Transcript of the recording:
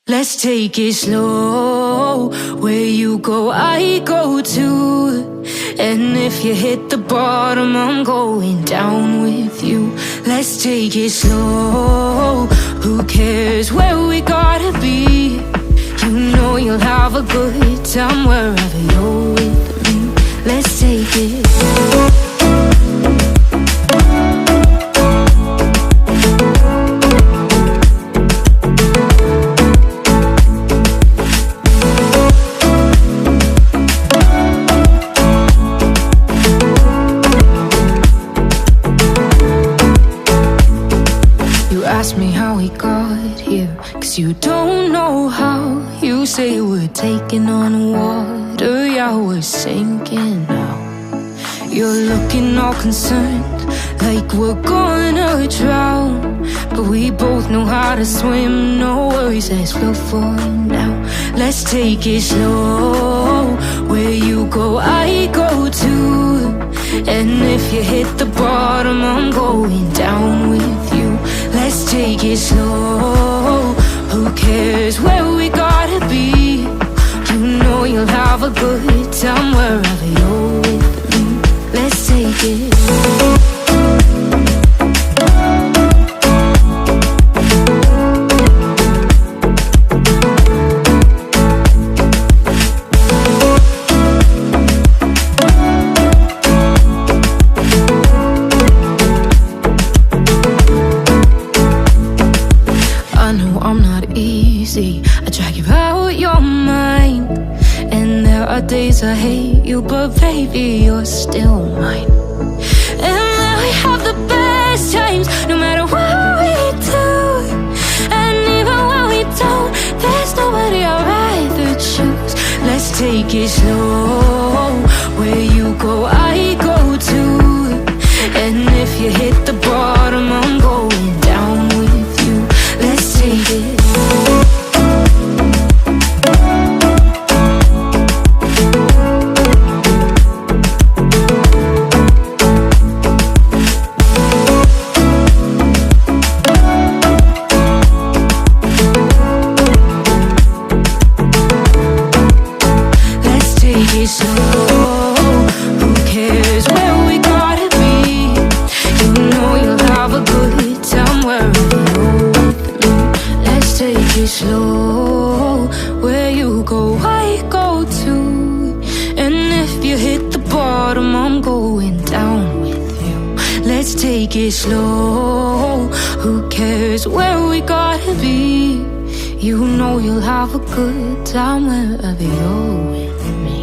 Let's take it slow. Where you go, I go too. And if you hit the bottom, I'm going down with you. Let's take it slow. Who cares where we gotta be? You know you'll have a good time wherever you're with me. Let's take it. Ask me how we got here, 'cause you don't know how. You say we're taking on water, yeah, we're sinking now. You're looking all concerned, like we're gonna drown. But we both know how to swim, no worries, let's flow for now. Let's take it slow. Where you go, I go too. And if you hit the bottom, I'm going down with you. Let's take it slow. Who cares where we gotta be? You know you'll have a good time wherever you're with me. Let's take it. I drag you out your mind, and there are days I hate you, but baby, you're still mine. And then we have the best times, no matter what we do. And even when we don't, there's nobody I'd rather choose. Let's take it slow. Where you go, I go too. And if you hit the bottom, I'm going down with you. Let's take it. Slow, where you go, I go too. And if you hit the bottom, I'm going down with you. Let's take it slow. Who cares where we gotta be? You know you'll have a good time wherever you're with me.